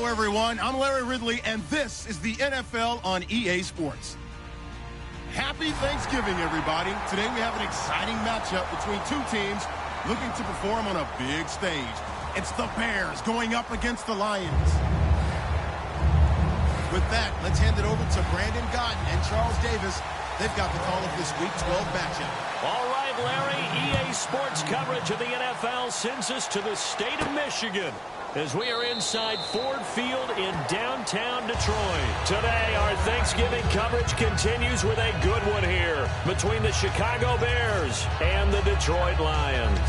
Hello, everyone. I'm Larry Ridley, and this is the NFL on EA Sports. Happy Thanksgiving, everybody. Today we have an exciting matchup between two teams looking to perform on a big stage. It's the Bears going up against the Lions. With that, let's hand it over to Brandon Godden and Charles Davis. They've got the call of this Week 12 matchup. All right, Larry, EA Sports coverage of the NFL sends us to the state of Michigan as we are inside Ford Field in downtown Detroit. Today, our Thanksgiving coverage continues with a good one here between the Chicago Bears and the Detroit Lions.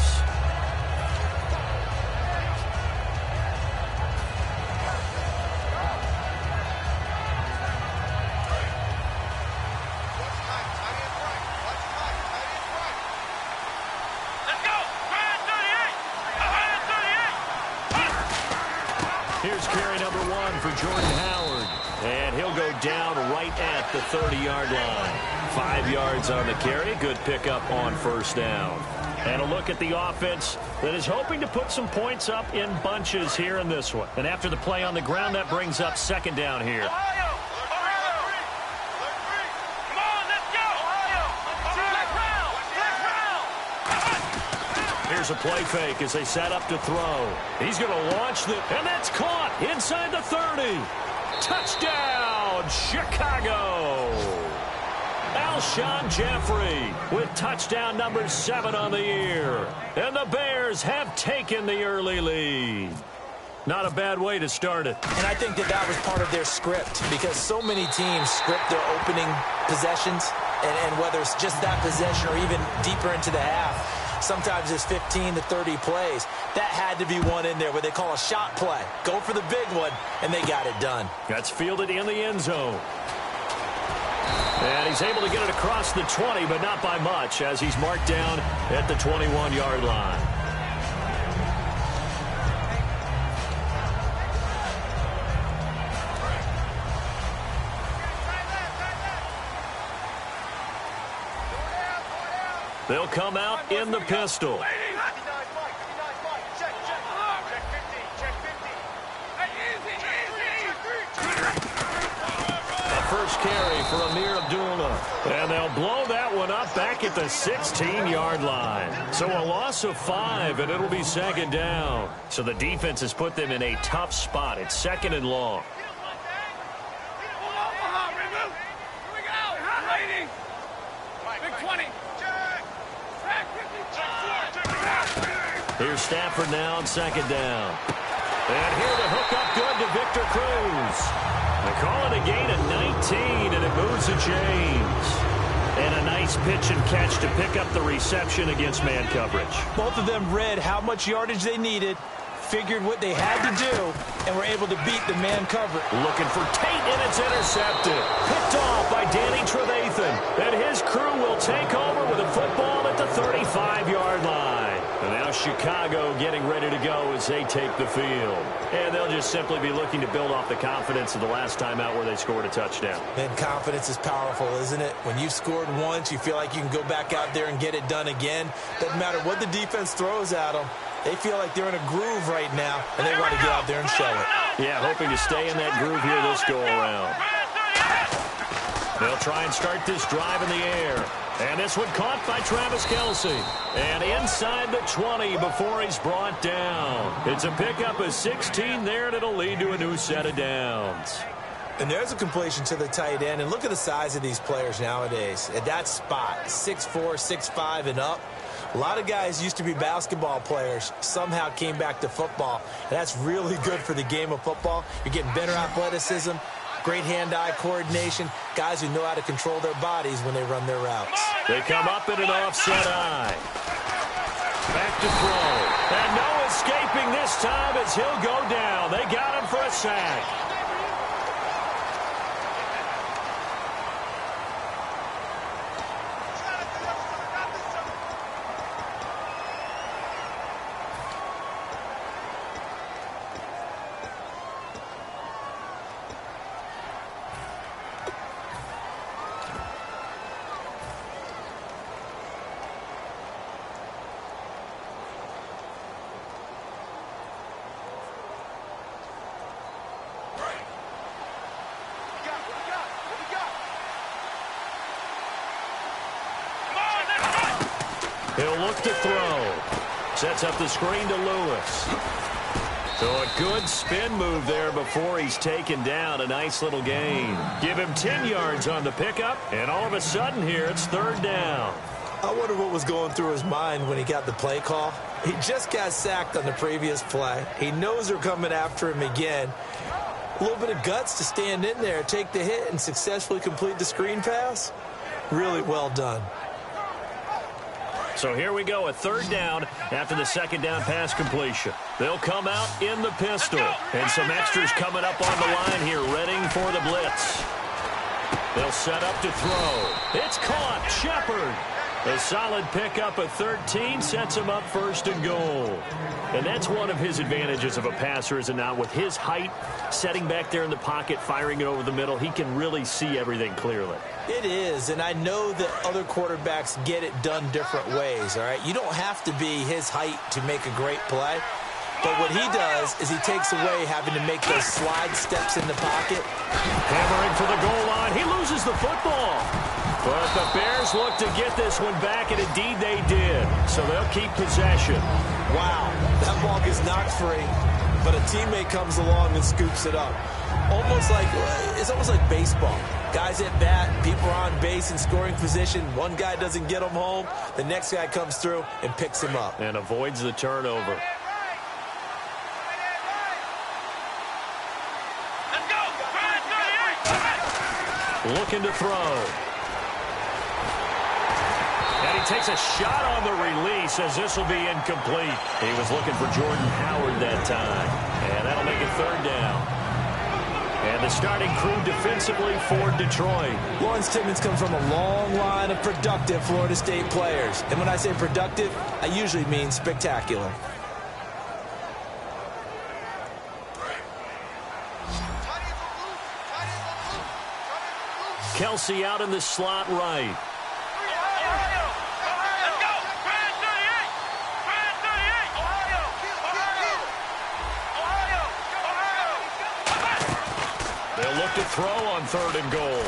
Here's carry number 1 for Jordan Howard. And he'll go down right at the 30-yard line. 5 yards on the carry. Good pickup on first down. And a look at the offense that is hoping to put some points up in bunches here in this one. And after the play on the ground, that brings up second down here. Here's a play fake as they set up to throw. He's going to launch the, and that's caught inside the 30. Touchdown, Chicago. Alshon Jeffrey with touchdown number 7 on the year. And the Bears have taken the early lead. Not a bad way to start it. And I think that was part of their script, because so many teams script their opening possessions, and whether it's just that possession or even deeper into the half, sometimes it's 15 to 30 plays. That had to be one in there where they call a shot play. Go for the big one, and they got it done. That's fielded in the end zone. And he's able to get it across the 20, but not by much, as he's marked down at the 21-yard line. They'll come out in the pistol. A first carry for Amir Abdullah. And they'll blow that one up back at the 16-yard line. So a loss of 5, and it'll be second down. So the defense has put them in a tough spot. It's second and long. Here's Stafford now on second down. And here to hook up good to Victor Cruz. They call it a gain of 19, and it moves the chains. And a nice pitch and catch to pick up the reception against man coverage. Both of them read how much yardage they needed, figured what they had to do, and were able to beat the man cover. Looking for Tate, and it's intercepted. Picked off by Danny Trevathan. And his crew will take over with a football at the 35-yard line. And now Chicago getting ready to go as they take the field. And they'll just simply be looking to build off the confidence of the last time out where they scored a touchdown. Man, confidence is powerful, isn't it? When you've scored once, you feel like you can go back out there and get it done again. Doesn't matter what the defense throws at them. They feel like they're in a groove right now, and they want to get out there and show it. Yeah, hoping to stay in that groove here this go-around. They'll try and start this drive in the air. And this one caught by Travis Kelce. And inside the 20 before he's brought down. It's a pickup of 16 there, and it'll lead to a new set of downs. And there's a completion to the tight end. And look at the size of these players nowadays. At that spot, 6'4", 6'5", and up. A lot of guys used to be basketball players, somehow came back to football. And that's really good for the game of football. You're getting better athleticism, great hand-eye coordination, guys who know how to control their bodies when they run their routes. They come up in an offset eye. Back to throw. And no escaping this time as he'll go down. They got him for a sack. He'll look to throw. Sets up the screen to Lewis. So a good spin move there before he's taken down. A nice little gain. Give him 10 yards on the pickup, and all of a sudden here it's third down. I wonder what was going through his mind when he got the play call. He just got sacked on the previous play. He knows they're coming after him again. A little bit of guts to stand in there, take the hit, and successfully complete the screen pass. Really well done. So here we go, a third down after the second down pass completion. They'll come out in the pistol. And some extras coming up on the line here, readying for the blitz. They'll set up to throw. It's caught. Shepard. A solid pickup of 13 sets him up first and goal. And that's one of his advantages of a passer, is it not? With his height, setting back there in the pocket, firing it over the middle, he can really see everything clearly. It is, and I know that other quarterbacks get it done different ways, all right? You don't have to be his height to make a great play. But what he does is he takes away having to make those slide steps in the pocket. Hammering for the goal line. He loses the football. But the Bears look to get this one back, and indeed they did. So they'll keep possession. Wow, that ball gets knocked free, but a teammate comes along and scoops it up. It's almost like baseball. Guys at bat, people are on base in scoring position. One guy doesn't get him home. The next guy comes through and picks him up. And avoids the turnover. Looking to throw. And he takes a shot on the release as this will be incomplete. He was looking for Jordan Howard that time. And that'll make it third down. And the starting crew defensively for Detroit. Lawrence Timmons comes from a long line of productive Florida State players. And when I say productive, I usually mean spectacular. Kelsey out in the slot right. They'll look to throw on third and goal.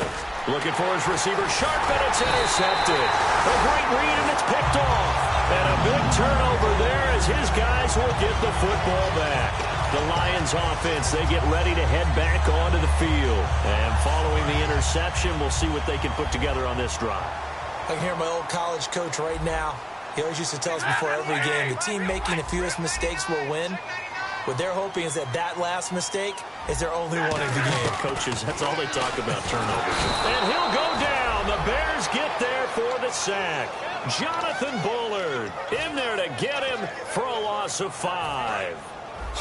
Looking for his receiver, sharp, and it's intercepted. A great read, and it's picked off. And a big turnover there as his guys will get the football back. The Lions offense, they get ready to head back onto the field. And following the interception, we'll see what they can put together on this drive. I can hear my old college coach right now. He always used to tell us before every game, the team making the fewest mistakes will win. What they're hoping is that last mistake is their only one in the game. Coaches, that's all they talk about, turnovers. And he'll go down. The Bears get there for the sack. Jonathan Bullard in there to get him for a loss of 5.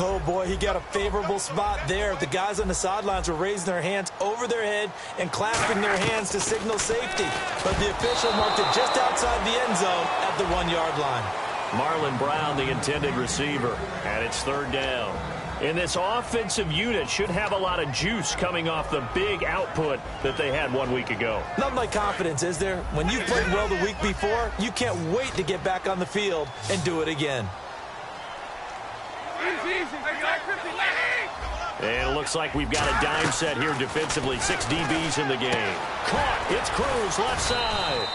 Oh, boy, he got a favorable spot there. The guys on the sidelines were raising their hands over their head and clasping their hands to signal safety. But the official marked it just outside the end zone at the 1-yard line. Marlon Brown, the intended receiver, and it's third down. And this offensive unit should have a lot of juice coming off the big output that they had 1 week ago. Nothing like confidence, is there? When you've played well the week before, you can't wait to get back on the field and do it again. And it looks like we've got a dime set here defensively. 6 DBs in the game. Caught. It's Cruz, left side.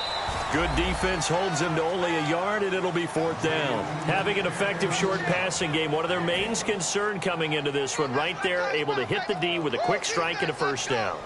Good defense holds him to only a yard, and it'll be fourth down. Having an effective short passing game, one of their main concern coming into this one, right there, able to hit the D with a quick strike and a first down.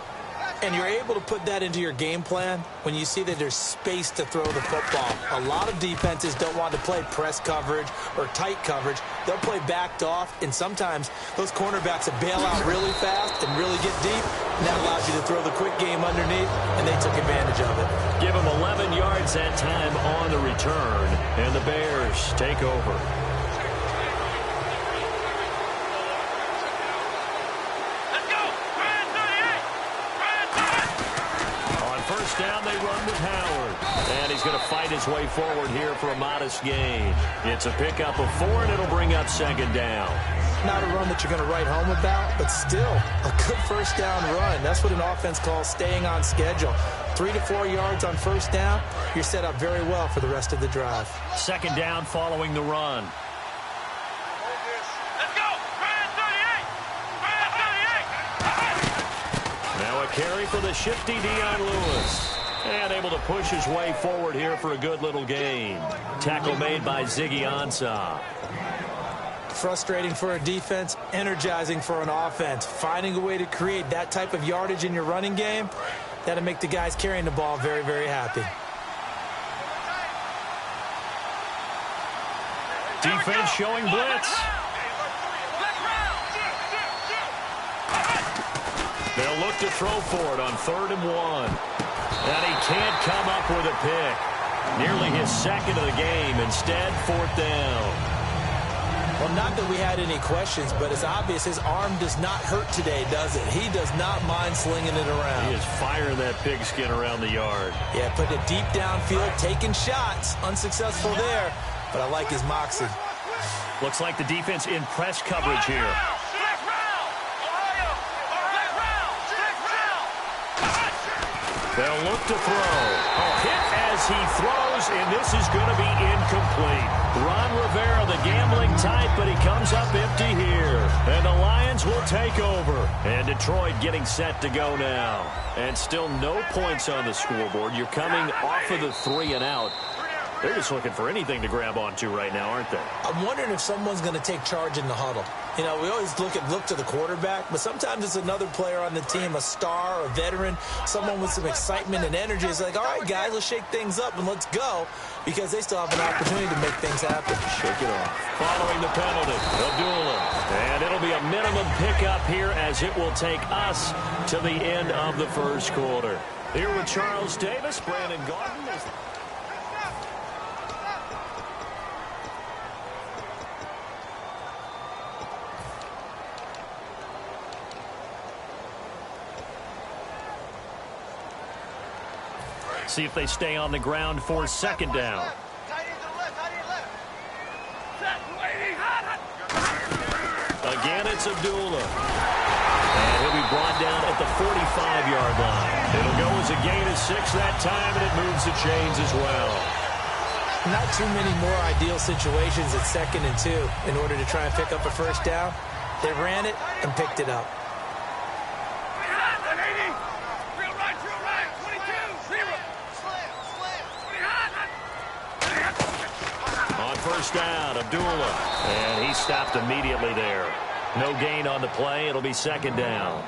And you're able to put that into your game plan when you see that there's space to throw the football. A lot of defenses don't want to play press coverage or tight coverage. They'll play backed off, and sometimes those cornerbacks will bail out really fast and really get deep, and that allows you to throw the quick game underneath, and they took advantage of it. Give them 11 yards that time on the return, and the Bears take over. Down they run with Howard. And he's going to fight his way forward here for a modest gain. It's a pickup of 4, and it'll bring up second down. Not a run that you're going to write home about, but still a good first down run. That's what an offense calls staying on schedule. 3 to 4 yards on first down, you're set up very well for the rest of the drive. Second down following the run. Carry for the shifty Dion Lewis. And able to push his way forward here for a good little gain. Tackle made by Ziggy Ansah. Frustrating for a defense, energizing for an offense. Finding a way to create that type of yardage in your running game, that'll make the guys carrying the ball very, very happy. Defense showing blitz. They'll look to throw for it on 3rd and 1. And he can't come up with a pick. Nearly his second of the game. Instead, 4th down. Well, not that we had any questions, but it's obvious his arm does not hurt today, does it? He does not mind slinging it around. He is firing that pigskin around the yard. Yeah, putting it deep downfield, taking shots. Unsuccessful there, but I like his moxie. Looks like the defense in press coverage here. They'll look to throw. A hit as he throws, and this is going to be incomplete. Ron Rivera, the gambling type, but he comes up empty here. And the Lions will take over. And Detroit getting set to go now. And still no points on the scoreboard. You're coming off of the 3 and out. They're just looking for anything to grab onto right now, aren't they? I'm wondering if someone's going to take charge in the huddle. You know, we always look to the quarterback, but sometimes it's another player on the team, a star, a veteran, someone with some excitement and energy. It's like, all right, guys, let's shake things up and let's go, because they still have an opportunity to make things happen. Shake it off. Following the penalty, Abdullah. And it'll be a minimum pickup here as it will take us to the end of the first quarter. Here with Charles Davis, Brandon Gordon. See if they stay on the ground for 2nd down. Again, it's Abdullah. And he'll be brought down at the 45-yard line. It'll go as a gain of 6 that time, and it moves the chains as well. Not too many more ideal situations at 2nd and 2 in order to try and pick up a 1st down. They ran it and picked it up. On 1st down, Abdullah. And he stopped immediately there. No gain on the play. It'll be 2nd down.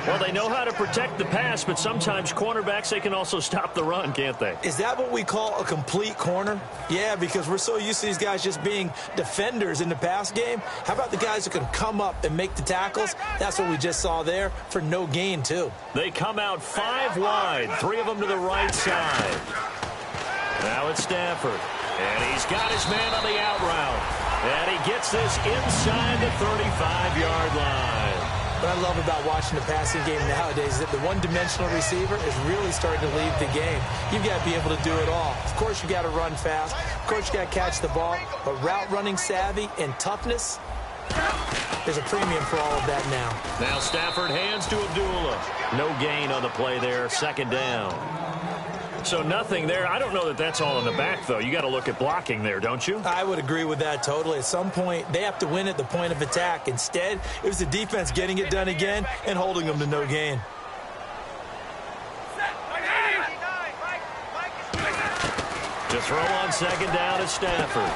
Well, they know how to protect the pass, but sometimes cornerbacks, they can also stop the run, can't they? Is that what we call a complete corner? Yeah, because we're so used to these guys just being defenders in the pass game. How about the guys who can come up and make the tackles? That's what we just saw there for no gain, too. They come out 5 wide, 3 of them to the right side. Now it's Stafford. And he's got his man on the out route. And he gets this inside the 35-yard line. What I love about watching the passing game nowadays is that the one-dimensional receiver is really starting to lead the game. You've got to be able to do it all. Of course, you got to run fast. Of course, you got to catch the ball. But route running savvy and toughness, there's a premium for all of that now. Now Stafford hands to Abdullah. No gain on the play there. 2nd down. So nothing there. I don't know that that's all in the back, though. You got to look at blocking there, don't you? I would agree with that totally. At some point, they have to win at the point of attack. Instead, it was the defense getting it done again and holding them to no gain. To throw on 2nd down is Stafford.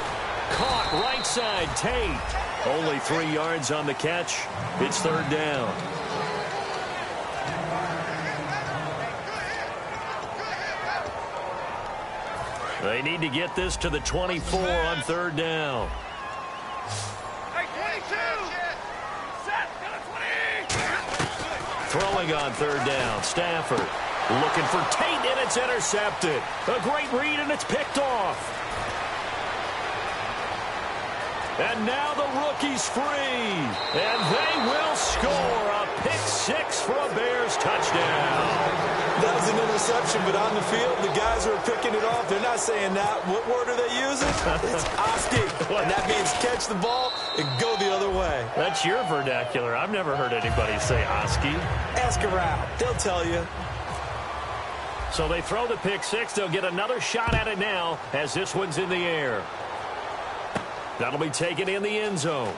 Caught right side, Tate. Only 3 yards on the catch. It's 3rd down. They need to get this to the 24 on 3rd down. Throwing on 3rd down, Stafford. Looking for Tate, and it's intercepted. A great read, and it's picked off. And now the rookie's free. And they will score a pick 6 for a Bears touchdown. That was an interception, but on the field, the guys who are picking it off, they're not saying that. What word are they using? It's Oski. And that means catch the ball and go the other way. That's your vernacular. I've never heard anybody say Oski. Ask around. They'll tell you. So they throw the pick 6. They'll get another shot at it now as this one's in the air. That'll be taken in the end zone.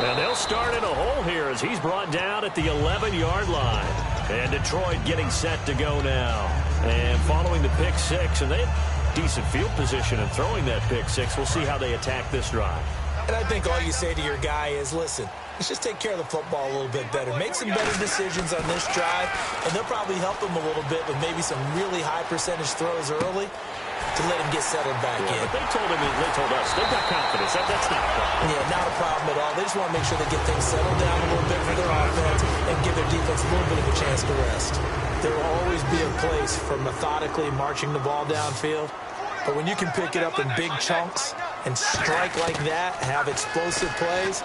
And they'll start in a hole here as he's brought down at the 11-yard line. And Detroit getting set to go now. And following the pick six, and they had decent field position in throwing that pick six. We'll see how they attack this drive. And I think all you say to your guy is, listen, let's just take care of the football a little bit better. Make some better decisions on this drive, and they'll probably help him a little bit with maybe some really high percentage throws early to let him get settled back in. But they told us, they've got confidence. That's not a problem. Yeah, not a problem at all. They just want to make sure they get things settled down a little bit for their offense and give their defense a little bit of a chance to rest. There will always be a place for methodically marching the ball downfield, but when you can pick it up in big chunks and strike like that, have explosive plays,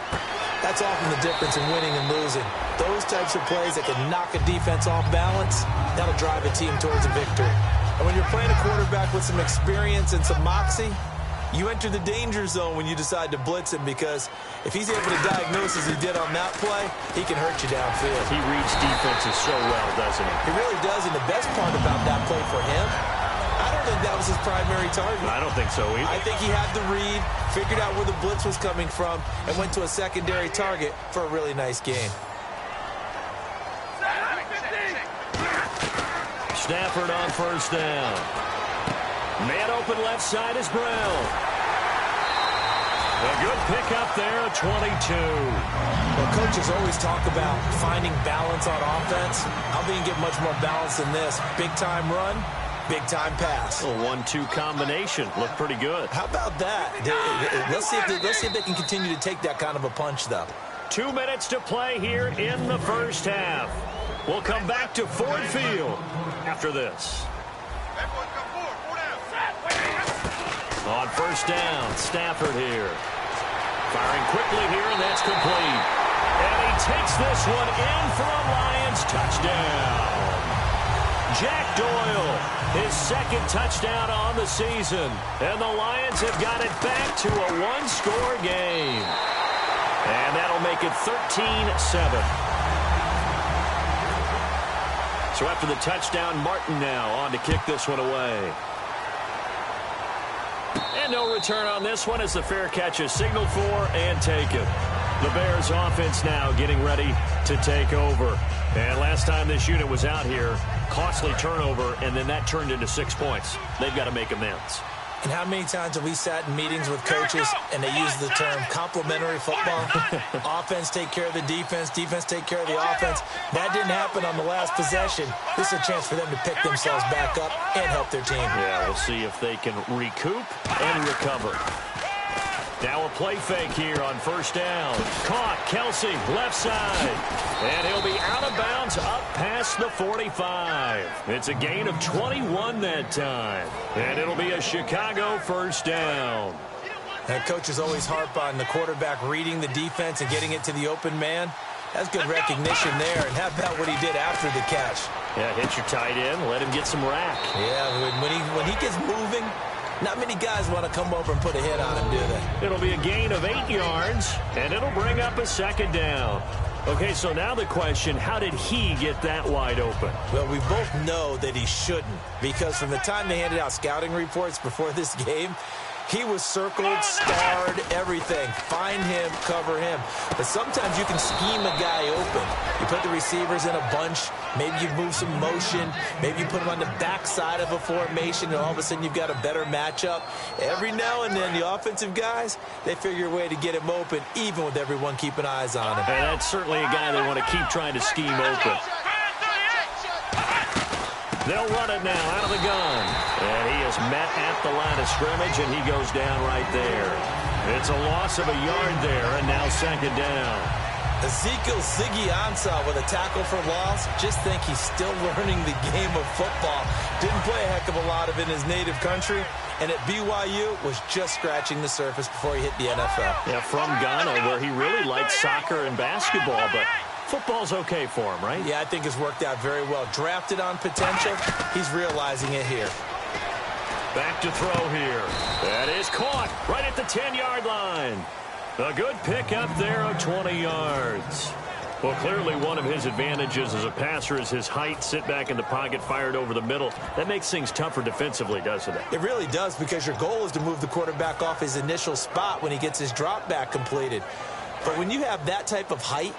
that's often the difference in winning and losing. Those types of plays that can knock a defense off balance, that'll drive a team towards a victory. And when you're playing a quarterback with some experience and some moxie, you enter the danger zone when you decide to blitz him, because if he's able to diagnose as he did on that play, he can hurt you downfield. He reads defenses so well, doesn't he? He really does, and the best part about that play for him, I don't think that was his primary target. I don't think so either. I think he had the read, figured out where the blitz was coming from, and went to a secondary target for a really nice game. Stafford on first down. Man open left side is Brown. A good pickup there at 22. Well, coaches always talk about finding balance on offense. I don't think you get much more balance than this. Big-time run, big-time pass. A 1-2 combination. Looked pretty good. How about that? Let's see if they can continue to take that kind of a punch, though. 2 minutes to play here in the first half. We'll come back to Ford Field after this. On first down, Stafford here. Firing quickly here, and that's complete. And he takes this one in for a Lions touchdown. Jack Doyle, his second touchdown on the season. And the Lions have got it back to a one-score game. And that'll make it 13-7. So after the touchdown, Martin now on to kick this one away. And no return on this one as the fair catch is signaled for and taken. The Bears offense now getting ready to take over. And last time this unit was out here, costly turnover, and then that turned into 6 points. They've got to make amends. And how many times have we sat in meetings with coaches and they use the term complementary football? Offense take care of the defense, defense take care of the offense. That didn't happen on the last possession. This is a chance for them to pick themselves back up and help their team. Yeah, we'll see if they can recoup and recover. Now a play fake here on first down. Caught, Kelsey, left side. And he'll be out of bounds up past the 45. It's a gain of 21 that time. And it'll be a Chicago first down. That coaches always harp on the quarterback reading the defense and getting it to the open man. That's good recognition there. And how about what he did after the catch? Yeah, hit your tight end, let him get some rack. Yeah, when he gets moving, not many guys want to come over and put a hit on him, do they? It'll be a gain of 8 yards, and it'll bring up a second down. Okay, so now the question, how did he get that wide open? Well, we both know that he shouldn't, because from the time they handed out scouting reports before this game, he was circled, starred, everything. Find him, cover him. But sometimes you can scheme a guy open. You put the receivers in a bunch. Maybe you move some motion. Maybe you put them on the backside of a formation, and all of a sudden you've got a better matchup. Every now and then, the offensive guys, they figure a way to get him open, even with everyone keeping eyes on him. And that's certainly a guy they want to keep trying to scheme open. They'll run it now out of the gun. And he is met at the line of scrimmage, and he goes down right there. It's a loss of a yard there, and now second down. Ezekiel Ziggy Ansah with a tackle for loss. Just think he's still learning the game of football. Didn't play a heck of a lot of it in his native country, and at BYU was just scratching the surface before he hit the NFL. Yeah, from Ghana, where he really liked soccer and basketball, but football's okay for him, right? Yeah, I think it's worked out very well. Drafted on potential, he's realizing it here. Back to throw here. That is caught right at the 10-yard line. A good pickup there of 20 yards. Well, clearly one of his advantages as a passer is his height. Sit back in the pocket, fired over the middle. That makes things tougher defensively, doesn't it? It really does, because your goal is to move the quarterback off his initial spot when he gets his drop back completed. But when you have that type of height,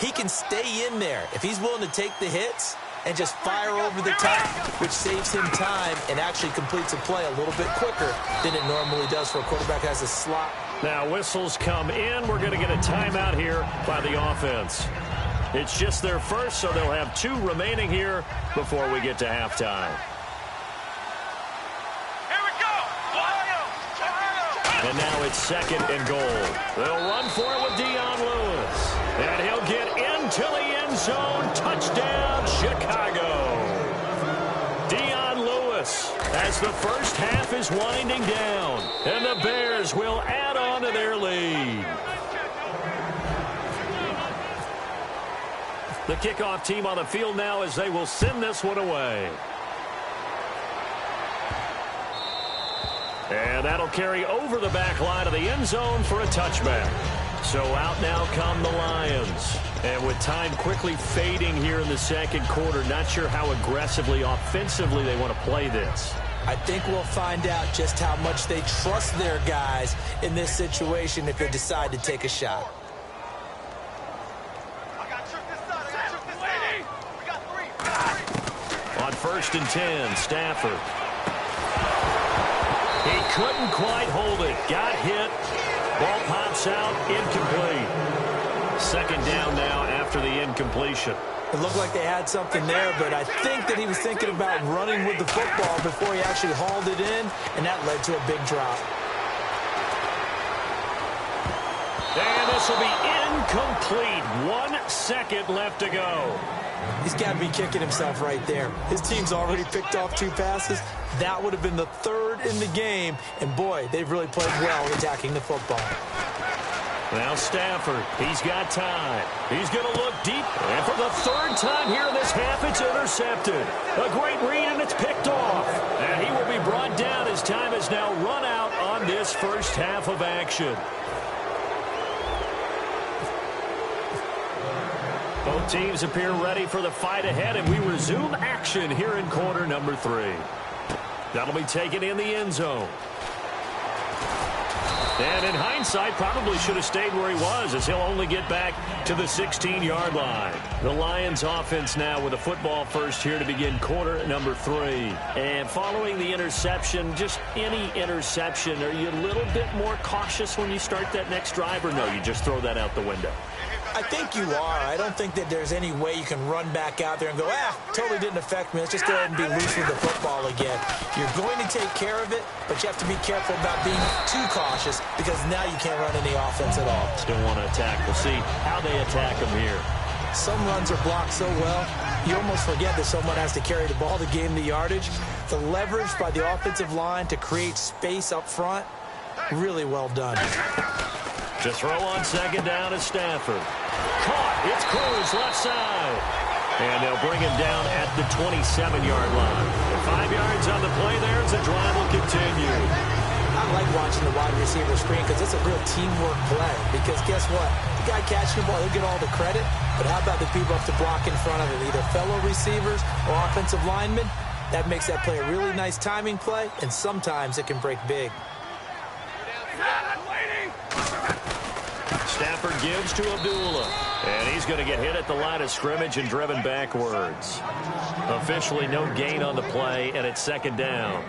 He can stay in there. If he's willing to take the hits and just fire over the top, which saves him time and actually completes a play a little bit quicker than it normally does for a quarterback as a slot. Now whistles come in. We're going to get a timeout here by the offense. It's just their first, so they'll have 2 remaining here before we get to halftime. Here we go! And now it's 2nd and goal. They'll run for it with Dion Lewis. And he'll get into the end zone. Touchdown, Chicago. Dion Lewis as the first half is winding down. And the Bears will add on to their lead. The kickoff team on the field now as they will send this one away. And that'll carry over the back line of the end zone for a touchback. So out now come the Lions. And with time quickly fading here in the second quarter, not sure how aggressively, offensively they want to play this. I think we'll find out just how much they trust their guys in this situation if they decide to take a shot. On 1st and 10, Stafford. He couldn't quite hold it. Got hit. Ball pops out. Incomplete. 2nd down now after the incompletion. It looked like they had something there, but I think that he was thinking about running with the football before he actually hauled it in, and that led to a big drop. And this will be incomplete. 1 second left to go. He's got to be kicking himself right there. His team's already picked off 2 passes. That would have been the 3rd in the game. And, boy, they've really played well attacking the football. Now Stafford, he's got time. He's going to look deep. And for the 3rd time here in this half, it's intercepted. A great read, and it's picked off. And he will be brought down as time has now run out on this first half of action. Both teams appear ready for the fight ahead, and we resume action here in quarter number 3. That'll be taken in the end zone. And in hindsight, probably should have stayed where he was, as he'll only get back to the 16-yard line. The Lions offense now with a football first here to begin quarter number 3. And following the interception, just any interception, are you a little bit more cautious when you start that next drive, or no, you just throw that out the window? I think you are. I don't think that there's any way you can run back out there and go, totally didn't affect me. Let's just go ahead and be loose with the football again. You're going to take care of it, but you have to be careful about being too cautious because now you can't run any offense at all. Still want to attack. We'll see how they attack them here. Some runs are blocked so well, you almost forget that someone has to carry the ball to gain the yardage. The leverage by the offensive line to create space up front, really well done. To throw on 2nd down is Stafford. Caught. It's Cruz left side. And they'll bring him down at the 27-yard line. 5 yards on the play there as the drive will continue. I like watching the wide receiver screen because it's a real teamwork play. Because guess what? The guy catching the ball, he'll get all the credit. But how about the people have to block in front of him, either fellow receivers or offensive linemen? That makes that play a really nice timing play, and sometimes it can break big. Stafford gives to Abdullah. And he's going to get hit at the line of scrimmage and driven backwards. Officially no gain on the play, and it's 2nd down.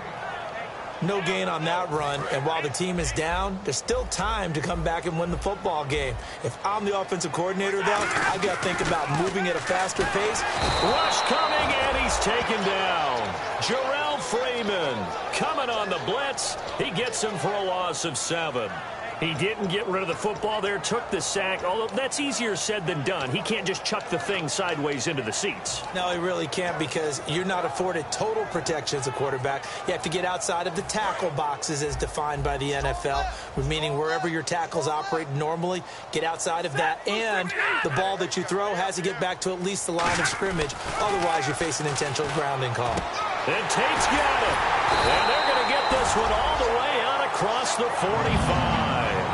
No gain on that run, and while the team is down, there's still time to come back and win the football game. If I'm the offensive coordinator, though, I got to think about moving at a faster pace. Rush coming, and he's taken down. Jarrell Freeman coming on the blitz. He gets him for a loss of 7. He didn't get rid of the football there, took the sack, although that's easier said than done. He can't just chuck the thing sideways into the seats. No, he really can't because you're not afforded total protection as a quarterback. You have to get outside of the tackle boxes as defined by the NFL, meaning wherever your tackles operate normally, get outside of that, and the ball that you throw has to get back to at least the line of scrimmage. Otherwise, you face an intentional grounding call. And Tate's got it. And they're going to get this one all the way out across the 45.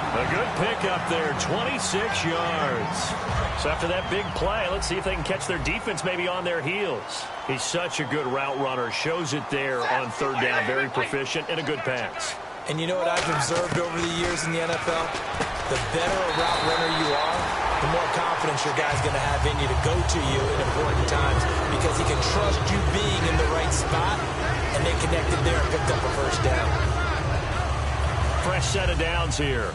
A good pickup there, 26 yards. So after that big play, let's see if they can catch their defense maybe on their heels. He's such a good route runner. Shows it there on 3rd down. Very proficient and a good pass. And you know what I've observed over the years in the NFL? The better a route runner you are, the more confidence your guy's going to have in you to go to you in important times because he can trust you being in the right spot, and they connected there and picked up a first down. Fresh set of downs here.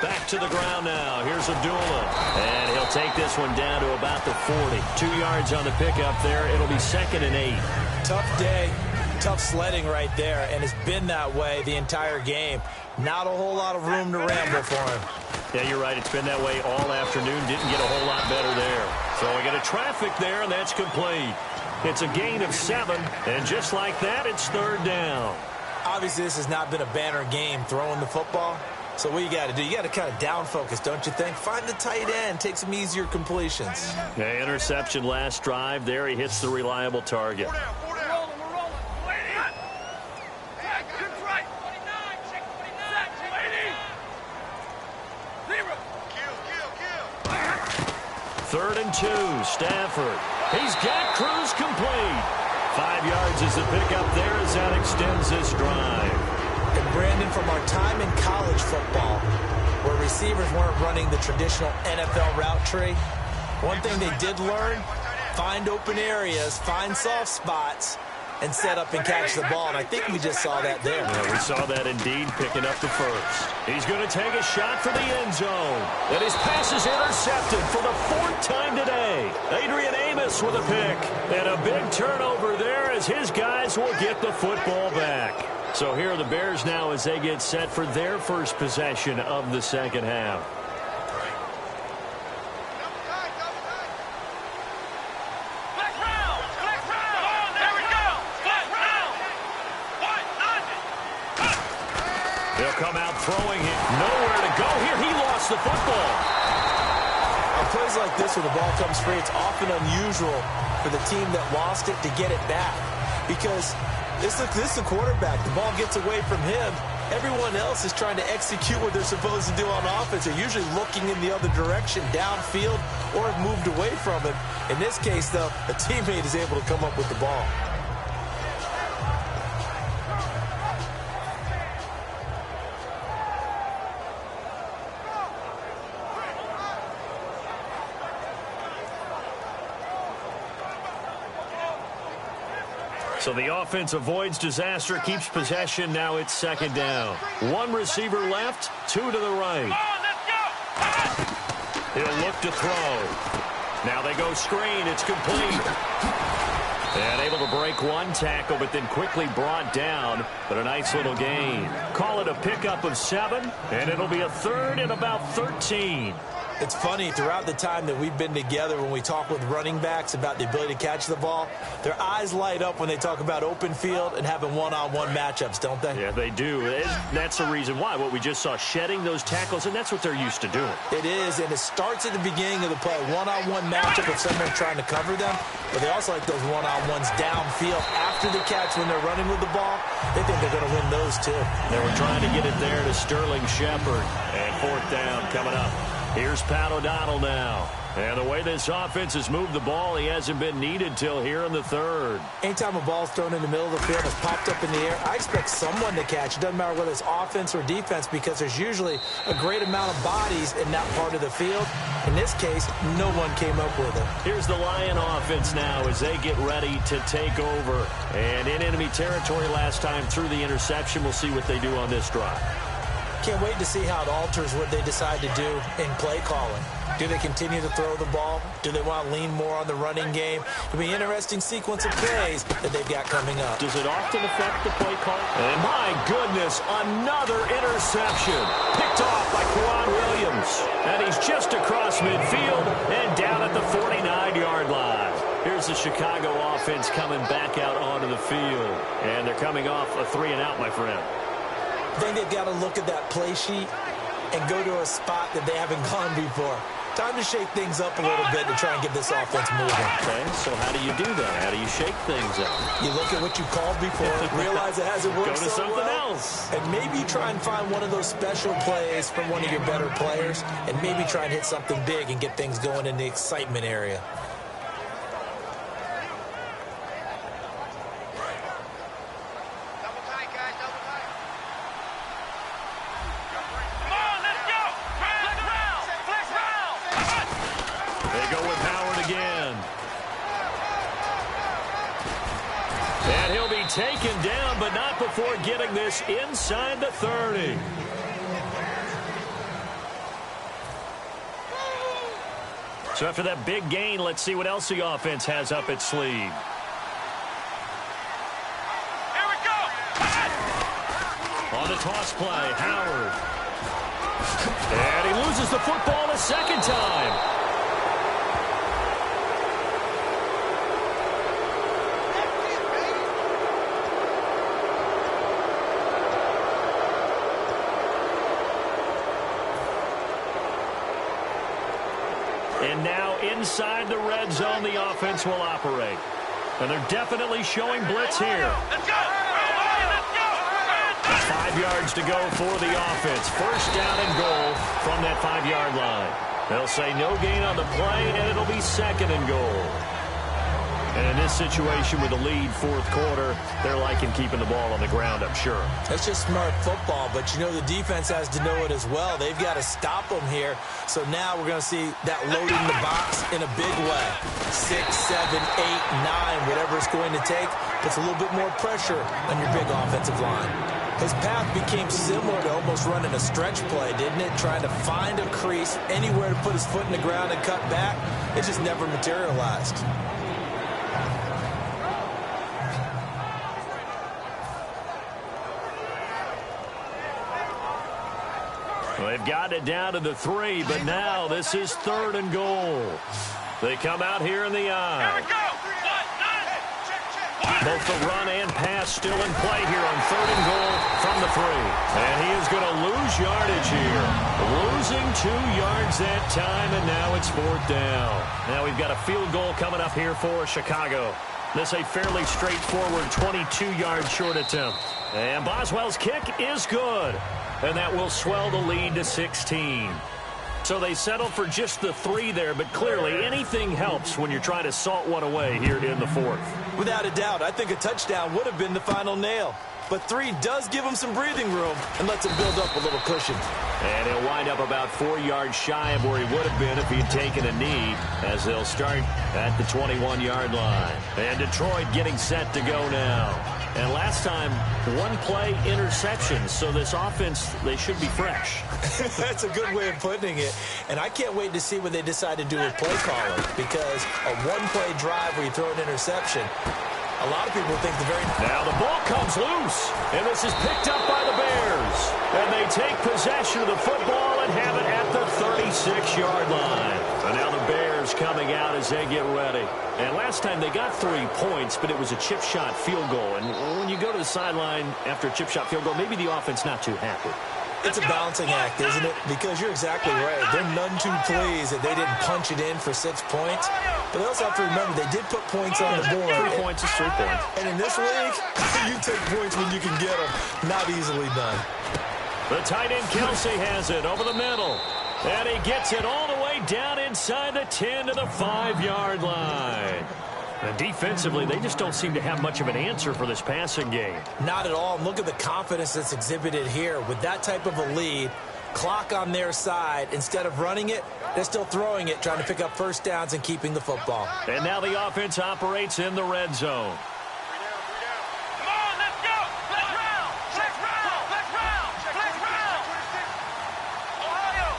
Back to the ground now. Here's Abdullah. And he'll take this one down to about the 40. 2 yards on the pickup there. It'll be 2nd and 8. Tough day. Tough sledding right there, and it's been that way the entire game. Not a whole lot of room to ramble for him. Yeah, you're right. It's been that way all afternoon. Didn't get a whole lot better there. So we get a traffic there, and that's complete. It's a gain of 7, and just like that, it's 3rd down. Obviously, this has not been a banner game throwing the football. So what you got to do, you got to kind of down focus, don't you think? Find the tight end, take some easier completions. Yeah, interception last drive. There he hits the reliable target. Third and 2, Stafford. He's got Cruz complete. 5 yards is the pickup there as that extends this drive. And Brandon, from our time in college football, where receivers weren't running the traditional NFL route tree, one thing they did learn, find open areas, find soft spots, and set up and catch the ball. And I think we just saw that there. Yeah, we saw that indeed, picking up the first. He's going to take a shot for the end zone. And his pass is intercepted for the 4th time today. Adrian Amos with a pick. And a big turnover there as his guys will get the football back. So here are the Bears now as they get set for their first possession of the second half. They'll come out throwing it. Nowhere to go here. He lost the football. On plays like this where the ball comes free, it's often unusual for the team that lost it to get it back. Because this is the quarterback. The ball gets away from him. Everyone else is trying to execute what they're supposed to do on offense. They're usually looking in the other direction, downfield, or have moved away from him. In this case, though, a teammate is able to come up with the ball. So the offense avoids disaster, keeps possession. Now it's 2nd down. 1 receiver left, 2 to the right. He'll look to throw. Now they go screen. It's complete. And able to break 1 tackle, but then quickly brought down. But a nice little gain. Call it a pickup of 7, and it'll be a 3rd and about 13. It's funny, throughout the time that we've been together, when we talk with running backs about the ability to catch the ball, their eyes light up when they talk about open field and having one-on-one matchups, don't they? Yeah, they do. That's the reason why. What we just saw, shedding those tackles, and that's what they're used to doing. It is, and it starts at the beginning of the play. One-on-one matchup if someone's trying to cover them, but they also like those one-on-ones downfield after the catch when they're running with the ball. They think they're going to win those, too. They were trying to get it there to Sterling Shepard. And 4th down coming up. Here's Pat O'Donnell now. And the way this offense has moved the ball, he hasn't been needed till here in the 3rd. Anytime a ball's thrown in the middle of the field and it's popped up in the air, I expect someone to catch. It doesn't matter whether it's offense or defense because there's usually a great amount of bodies in that part of the field. In this case, no one came up with it. Here's the Lion offense now as they get ready to take over. And in enemy territory last time through the interception. We'll see what they do on this drive. Can't wait to see how it alters what they decide to do in play calling. Do they continue to throw the ball? Do they want to lean more on the running game? It'll be an interesting sequence of plays that they've got coming up. Does it often affect the play call? And my goodness, another interception. Picked off by Quan Williams. And he's just across midfield and down at the 49-yard line. Here's the Chicago offense coming back out onto the field. And they're coming off a 3-and-out, my friend. I think they've got to look at that play sheet and go to a spot that they haven't gone before. Time to shake things up a little bit to try and get this offense moving. Okay, so how do you do that? How do you shake things up? You look at what you called before, realize it hasn't worked Go to so something well, else. and maybe try and find one of those special plays from one of your better players, and maybe try and hit something big and get things going in the excitement area. Taken down, but not before getting this inside the 30. So after that big gain, let's see what else the offense has up its sleeve. Here we go. On the toss play, Howard. And he loses the football a second time. And now inside the red zone, the offense will operate. And they're definitely showing blitz here. Let's go. Let's go. 5 yards to go for the offense. First down and goal from that 5-yard line. They'll say no gain on the play, and it'll be second and goal. And in this situation with the lead, fourth quarter, they're liking keeping the ball on the ground, I'm sure. That's just smart football, but you know the defense has to know it as well. They've got to stop them here. So now we're going to see that loading the box in a big way. 6, 7, 8, 9, whatever it's going to take, puts a little bit more pressure on your big offensive line. His path became similar to almost running a stretch play, didn't it? Trying to find a crease, anywhere to put his foot in the ground and cut back. It just never materialized. Well, they've got it down to the 3, but now this is third and goal. They come out here in the eye. Here we go. Both the run and pass still in play here on third and goal from the 3. And he is going to lose yardage here. Losing 2 yards that time, and now it's fourth down. Now we've got a field goal coming up here for Chicago. This a fairly straightforward 22-yard short attempt. And Boswell's kick is good. And that will swell the lead to 16. So they settle for just the 3 there, but clearly anything helps when you're trying to salt one away here in the fourth. Without a doubt, I think a touchdown would have been the final nail. But 3 does give him some breathing room and lets him build up a little cushion. And he'll wind up about 4 yards shy of where he would have been if he had taken a knee, as they'll start at the 21-yard line. And Detroit getting set to go now. And last time, 1 play interception. So this offense, they should be fresh. That's a good way of putting it. And I can't wait to see what they decide to do with play calling, because a 1-play drive where you throw an interception, a lot of people think the very... Now the ball comes loose, and this is picked up by the Bears. And they take possession of the football and have it at the 36-yard line. And now the Bears coming out as they get ready. And last time they got 3 points, but it was a chip shot field goal. And when you go to the sideline after a chip shot field goal, maybe the offense not too happy. It's a balancing act, isn't it? Because you're exactly right. They're none too pleased that they didn't punch it in for 6 points. But they also have to remember they did put points on the board. 3 points is 3 points. And in this league, you take points when you can get them. Not easily done. The tight end Kelsey has it over the middle. And he gets it all the way down inside the 10 to the 5-yard line. And defensively, they just don't seem to have much of an answer for this passing game. Not at all. And look at the confidence that's exhibited here. With that type of a lead, clock on their side, instead of running it, they're still throwing it, trying to pick up first downs and keeping the football. And now the offense operates in the red zone. Come on, let's go. Let's round. Let's round. Let's round. Let's round. Ohio.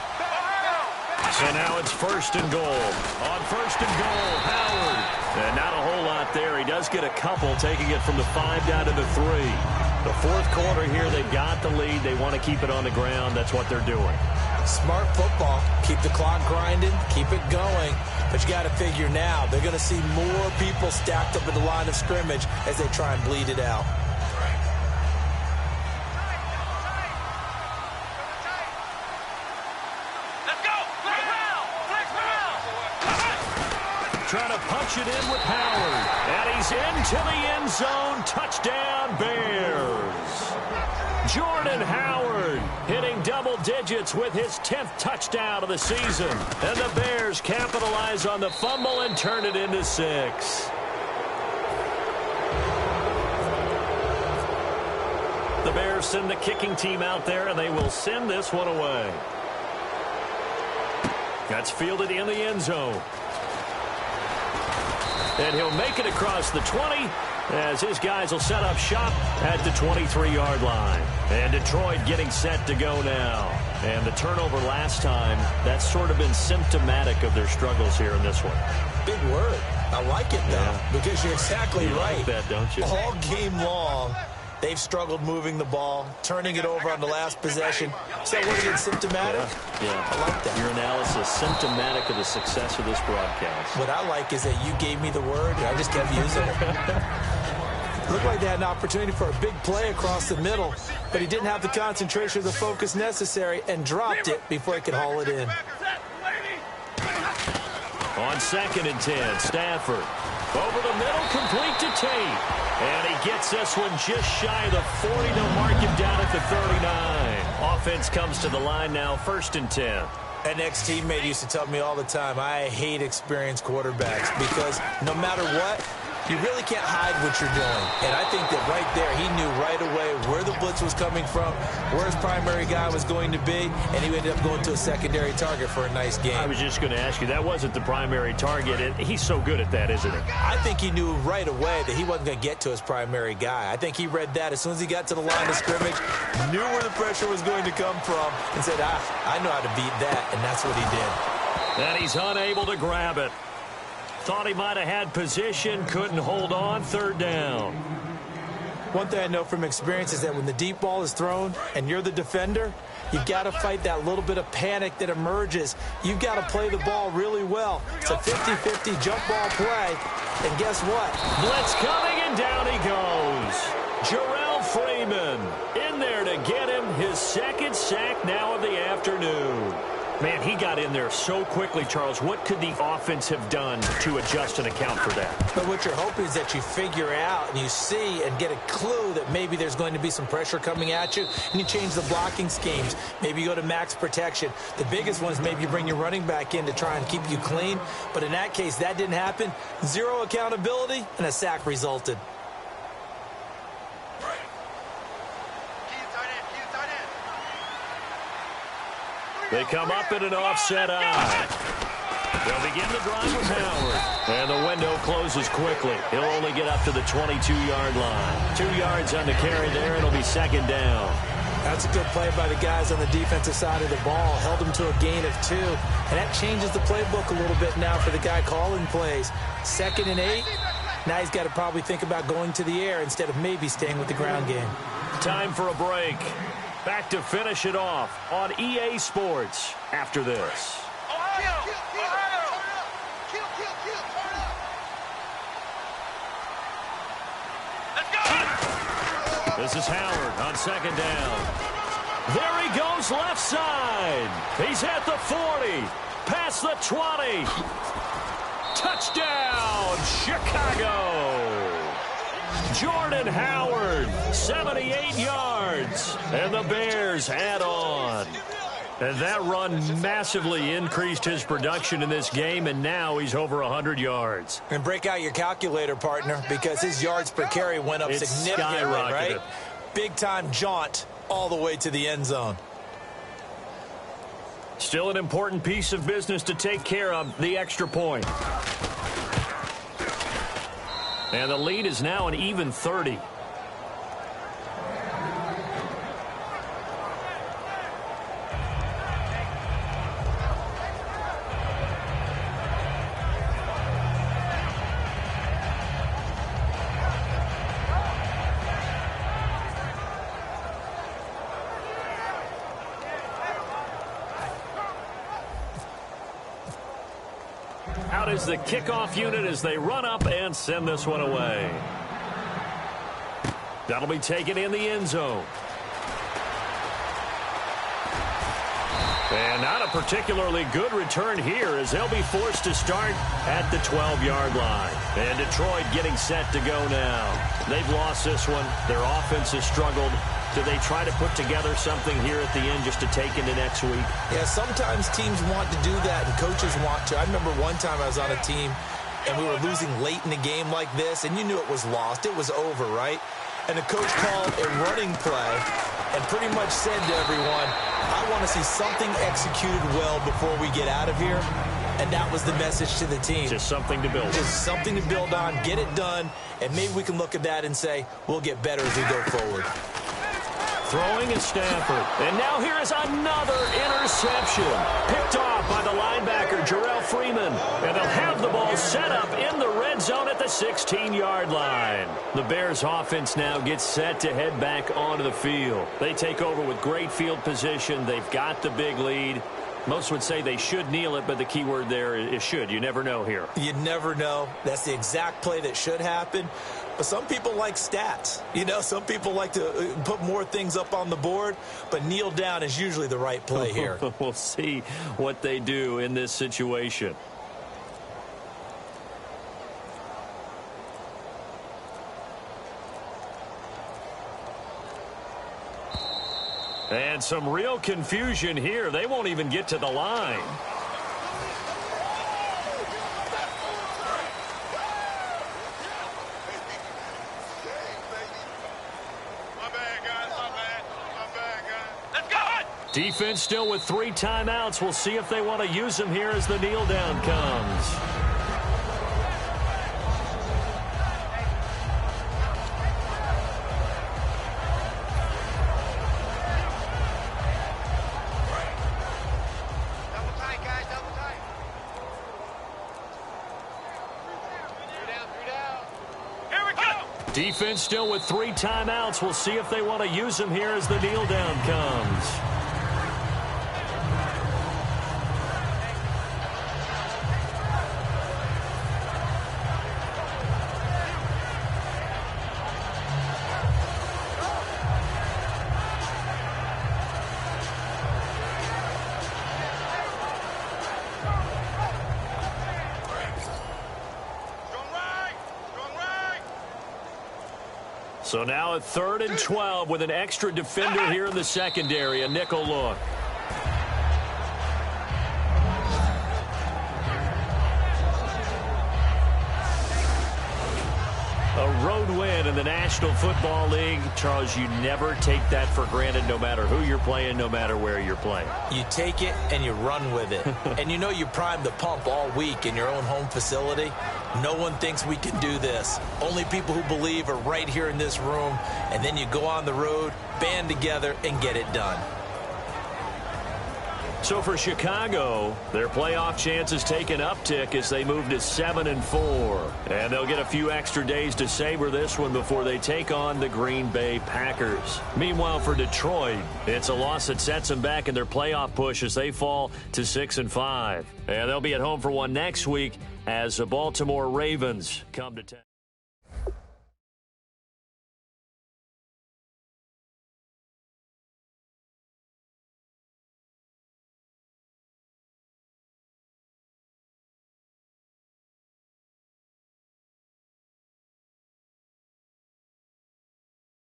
So now it's first and goal. On first and goal, Howard. And not a whole lot there. He does get a couple, taking it from the 5 down to the 3. The fourth quarter here, they've got the lead. They want to keep it on the ground. That's what they're doing. Smart football. Keep the clock grinding. Keep it going. But you got to figure now, they're going to see more people stacked up at the line of scrimmage as they try and bleed it out. Let's go. Let's round. Let's trying to punch it in with Howard. And he's into the end zone. Touchdown, Bears. Jordan Howard hitting double digits with his 10th touchdown of the season. And the Bears capitalize on the fumble and turn it into 6. The Bears send the kicking team out there, and they will send this one away. That's fielded in the end zone. And he'll make it across the 20 as his guys will set up shop at the 23-yard line. And Detroit getting set to go now. And the turnover last time, that's sort of been symptomatic of their struggles here in this one. Big word. I like it, though, because you're exactly right. Like that, don't you? All game long, they've struggled moving the ball, turning it over on the last possession. So what is it, symptomatic? Yeah. I like that. Your analysis, symptomatic of the success of this broadcast. What I like is that you gave me the word, and I just kept using it. Looked like they had an opportunity for a big play across the middle, but he didn't have the concentration or the focus necessary and dropped it before he could haul it in. On 2nd and 10, Stafford. Over the middle, complete to Tate. And he gets this one just shy of the 40. They'll mark him down at the 39. Offense comes to the line now, 1st and 10. An ex-teammate used to tell me all the time, I hate experienced quarterbacks because no matter what, you really can't hide what you're doing. And I think that right there, he knew right away where the blitz was coming from, where his primary guy was going to be, and he ended up going to a secondary target for a nice game. I was just going to ask you, that wasn't the primary target, and he's so good at that, isn't he? I think he knew right away that he wasn't going to get to his primary guy. I think he read that as soon as he got to the line of scrimmage, knew where the pressure was going to come from, and said, I know how to beat that, and that's what he did. And he's unable to grab it. Thought he might have had position, couldn't hold on, 3rd down. One thing I know from experience is that when the deep ball is thrown and you're the defender, you've got to fight that little bit of panic that emerges. You've got to play the ball really well. It's a 50-50 jump ball play, and guess what? Blitz coming, and down he goes. Jarrell Freeman in there to get him his 2nd sack now of the afternoon. Man, he got in there so quickly, Charles. What could the offense have done to adjust and account for that? But what you're hoping is that you figure out and you see and get a clue that maybe there's going to be some pressure coming at you, and you change the blocking schemes. Maybe you go to max protection. The biggest one is maybe you bring your running back in to try and keep you clean. But in that case, that didn't happen. 0 accountability, and a sack resulted. They come up in an offset eye. They'll begin the drive with Howard. And the window closes quickly. He'll only get up to the 22-yard line. 2 yards on the carry there. It'll be 2nd down. That's a good play by the guys on the defensive side of the ball. Held him to a gain of 2. And that changes the playbook a little bit now for the guy calling plays. 2nd and 8. Now he's got to probably think about going to the air instead of maybe staying with the ground game. Time for a break. Back to finish it off on EA Sports after this. This is Howard on 2nd down. There he goes left side. He's at the 40. Past the 20. Touchdown, Chicago. Jordan Howard, 78 yards. And the Bears add on. And that run massively increased his production in this game, and now he's over 100 yards. And break out your calculator, partner, because his yards per carry went up significantly, right? Big-time jaunt all the way to the end zone. Still an important piece of business to take care of, the extra point. And the lead is now an even 30. Out is the kickoff unit as they run up and send this one away. That'll be taken in the end zone. And not a particularly good return here as they'll be forced to start at the 12-yard line. And Detroit getting set to go now. They've lost this one. Their offense has struggled. Do they try to put together something here at the end just to take into next week? Yeah, sometimes teams want to do that and coaches want to. I remember one time I was on a team and we were losing late in the game like this, and you knew it was lost. It was over, right? And the coach called a running play and pretty much said to everyone, I want to see something executed well before we get out of here. And that was the message to the team. Just something to build on. Just something to build on, get it done, and maybe we can look at that and say, we'll get better as we go forward. Throwing is Stafford. And now here is another interception. Picked off by the linebacker, Jarrell Freeman. And they'll have the ball set up in the red zone at the 16-yard line. The Bears offense now gets set to head back onto the field. They take over with great field position. They've got the big lead. Most would say they should kneel it, but the key word there is should. You never know here. You never know. That's the exact play that should happen. But some people like stats. You know, some people like to put more things up on the board, but kneel down is usually the right play here. We'll see what they do in this situation. And some real confusion here. They won't even get to the line. Defense still with 3 timeouts. We'll see if they want to use them here as the kneel down comes. Double tight, guys, double tight. 3 down. Here we go. Defense still with 3 timeouts. We'll see if they want to use them here as the kneel down comes. So now at 3rd and 12 with an extra defender here in the secondary, a nickel look. A road win in the National Football League. Charles, you never take that for granted no matter who you're playing, no matter where you're playing. You take it and you run with it. And you know you primed the pump all week in your own home facility. No one thinks we can do this. Only people who believe are right here in this room. And then you go on the road, band together, and get it done. So for Chicago, their playoff chances take an uptick as they move to 7-4. And they'll get a few extra days to savor this one before they take on the Green Bay Packers. Meanwhile, for Detroit, it's a loss that sets them back in their playoff push as they fall to 6-5. And they'll be at home for one next week as the Baltimore Ravens come to town.